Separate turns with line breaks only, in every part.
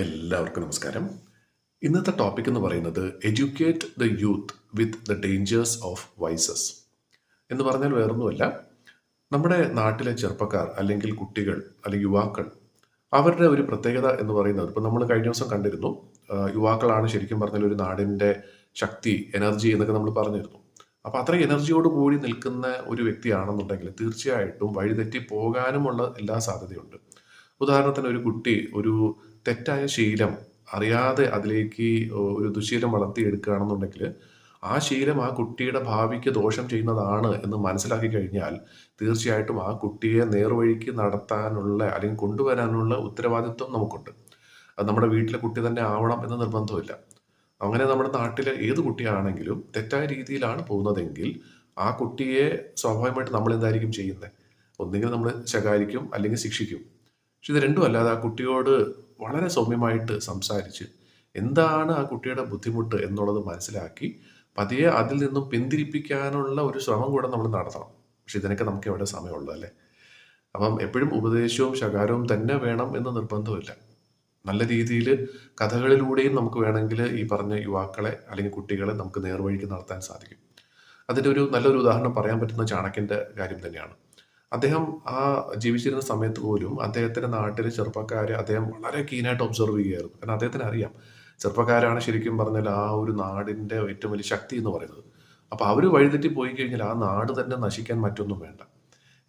എല്ലാവർക്കും നമസ്കാരം. ഇന്നത്തെ ടോപ്പിക് എന്ന് പറയുന്നത് educate the youth with the dangers of vices എന്ന് പറഞ്ഞാൽ വേറൊന്നുമല്ല. നമ്മുടെ നാട്ടിലെ ചെറുപ്പക്കാർ അല്ലെങ്കിൽ കുട്ടികൾ അല്ലെങ്കിൽ യുവാക്കൾ അവരുടെ ഒരു പ്രത്യേകത എന്ന് പറയുന്നത് ഇപ്പം നമ്മൾ കഴിഞ്ഞ ദിവസം കണ്ടിരുന്നു. യുവാക്കളാണ് ശരിക്കും പറഞ്ഞാൽ ഒരു നാടിൻ്റെ ശക്തി, എനർജി എന്നൊക്കെ നമ്മൾ പറഞ്ഞിരുന്നു. അപ്പോൾ അത്ര എനർജിയോട് കൂടി നിൽക്കുന്ന ഒരു വ്യക്തിയാണെന്നുണ്ടെങ്കിൽ തീർച്ചയായിട്ടും വഴിതെറ്റി പോകാനുമുള്ള എല്ലാ സാധ്യതയുണ്ട്. ഉദാഹരണത്തിന് ഒരു കുട്ടി ഒരു തെറ്റായ ശീലം അറിയാതെ അതിലേക്ക് ഒരു ദുശീലം വളർത്തിയെടുക്കുകയാണെന്നുണ്ടെങ്കിൽ ആ ശീലം ആ കുട്ടിയുടെ ഭാവിക്ക് ദോഷം ചെയ്യുന്നതാണ് എന്ന് മനസ്സിലാക്കി കഴിഞ്ഞാൽ തീർച്ചയായിട്ടും ആ കുട്ടിയെ നേർവഴിക്ക് നടത്താനുള്ള അല്ലെങ്കിൽ കൊണ്ടുവരാനുള്ള ഉത്തരവാദിത്വം നമുക്കുണ്ട്. അത് നമ്മുടെ വീട്ടിലെ കുട്ടി തന്നെ ആവണം എന്ന് നിർബന്ധമില്ല. അങ്ങനെ നമ്മുടെ നാട്ടിലെ ഏത് കുട്ടിയാണെങ്കിലും തെറ്റായ രീതിയിലാണ് പോകുന്നതെങ്കിൽ ആ കുട്ടിയെ സ്വാഭാവികമായിട്ട് നമ്മൾ എന്തായിരിക്കും ചെയ്യുന്നത്? ഒന്നുകിൽ നമ്മൾ ശകാരിക്കും അല്ലെങ്കിൽ ശിക്ഷിക്കും. പക്ഷെ ഇത് രണ്ടും അല്ലാതെ ആ കുട്ടിയോട് വളരെ സൗമ്യമായിട്ട് സംസാരിച്ച് എന്താണ് ആ കുട്ടിയുടെ ബുദ്ധിമുട്ട് എന്നുള്ളത് മനസ്സിലാക്കി പതിയെ അതിൽ നിന്നും പിന്തിരിപ്പിക്കാനുള്ള ഒരു ശ്രമം കൂടെ നമ്മൾ നടത്തണം. പക്ഷെ ഇതിനൊക്കെ നമുക്ക് എവിടെ സമയമുള്ളൂ അല്ലേ? അപ്പം എപ്പോഴും ഉപദേശവും ശകാരവും തന്നെ വേണം എന്ന് നിർബന്ധമില്ല. നല്ല രീതിയിൽ കഥകളിലൂടെയും നമുക്ക് വേണമെങ്കിൽ ഈ പറഞ്ഞ യുവാക്കളെ അല്ലെങ്കിൽ കുട്ടികളെ നമുക്ക് നേർവഴിക്ക് നടത്താൻ സാധിക്കും. അതിൻ്റെ ഒരു നല്ലൊരു ഉദാഹരണം പറയാൻ പറ്റുന്ന ചാണക്യൻ്റെ കാര്യം തന്നെയാണ്. അദ്ദേഹം ആ ജീവിച്ചിരുന്ന സമയത്ത് പോലും അദ്ദേഹത്തിൻ്റെ നാട്ടിലെ ചെറുപ്പക്കാരെ അദ്ദേഹം വളരെ കീനായിട്ട് ഒബ്സർവ് ചെയ്യുകയായിരുന്നു. കാരണം അദ്ദേഹത്തിന് അറിയാം ചെറുപ്പക്കാരാണ് ശരിക്കും പറഞ്ഞാൽ ആ ഒരു നാടിൻ്റെ ഏറ്റവും വലിയ ശക്തി എന്ന് പറയുന്നത്. അപ്പോൾ അവർ വഴിതെറ്റി പോയി കഴിഞ്ഞാൽ ആ നാട് തന്നെ നശിക്കാൻ മറ്റൊന്നും വേണ്ട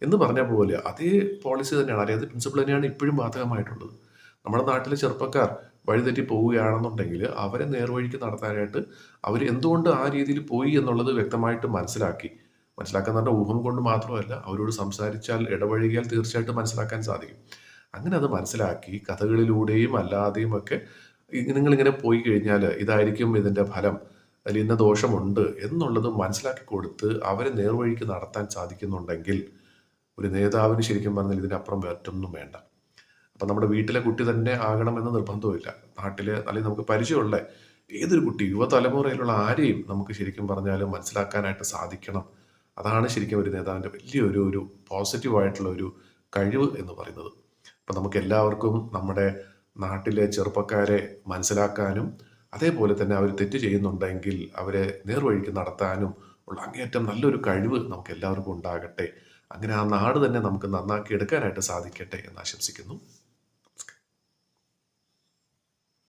എന്ന് പറഞ്ഞ പോലെ അതേ പോളിസി തന്നെയാണ്, അതേ പ്രിൻസിപ്പിൾ തന്നെയാണ് ഇപ്പോഴും ബാധകമായിട്ടുള്ളത്. നമ്മുടെ നാട്ടിലെ ചെറുപ്പക്കാർ വഴിതെറ്റി പോവുകയാണെന്നുണ്ടെങ്കിൽ അവരെ നേർവഴിക്ക് നടത്താനായിട്ട് അവർ എന്തുകൊണ്ട് ആ രീതിയിൽ പോയി എന്നുള്ളത് വ്യക്തമായിട്ട് മനസ്സിലാക്കാൻ ഊഹം കൊണ്ട് മാത്രമല്ല, അവരോട് സംസാരിച്ചാൽ ഇടപഴകിയാൽ തീർച്ചയായിട്ടും മനസ്സിലാക്കാൻ സാധിക്കും. അങ്ങനെ അത് മനസ്സിലാക്കി കഥകളിലൂടെയും അല്ലാതെയും ഒക്കെ നിങ്ങളിങ്ങനെ പോയി കഴിഞ്ഞാൽ ഇതായിരിക്കും ഇതിൻ്റെ ഫലം, അതിൽ ഇന്ന ദോഷമുണ്ട് എന്നുള്ളത് മനസ്സിലാക്കി കൊടുത്ത് അവരെ നേർവഴിക്ക് നടത്താൻ സാധിക്കുന്നുണ്ടെങ്കിൽ ഒരു നേതാവിന് ശരിക്കും പറഞ്ഞാൽ ഇതിനപ്പുറം മറ്റൊന്നും വേണ്ട. അപ്പം നമ്മുടെ വീട്ടിലെ കുട്ടി തന്നെ ആകണമെന്ന് നിർബന്ധമില്ല. നാട്ടിൽ അല്ലെങ്കിൽ നമുക്ക് പരിചയമുള്ള ഏതൊരു കുട്ടി, യുവതലമുറയിലുള്ള ആരെയും നമുക്ക് ശരിക്കും പറഞ്ഞാൽ മനസ്സിലാക്കാനായിട്ട് സാധിക്കണം. അതാണ് ശരിക്കും ഒരു നേതാവിൻ്റെ വലിയൊരു ഒരു പോസിറ്റീവായിട്ടുള്ള ഒരു കഴിവ് എന്ന് പറയുന്നത്. അപ്പം നമുക്ക് എല്ലാവർക്കും നമ്മുടെ നാട്ടിലെ ചെറുപ്പക്കാരെ മനസ്സിലാക്കാനും അതേപോലെ തന്നെ അവർ തെറ്റ് ചെയ്യുന്നുണ്ടെങ്കിൽ അവരെ നേർവഴിക്ക് നടത്താനും ഉള്ള അങ്ങേയറ്റം നല്ലൊരു കഴിവ് നമുക്ക് എല്ലാവർക്കും ഉണ്ടാകട്ടെ. അങ്ങനെ ആ നാട് തന്നെ നമുക്ക് നന്നാക്കി എടുക്കാനായിട്ട് സാധിക്കട്ടെ എന്ന് ആശംസിക്കുന്നു.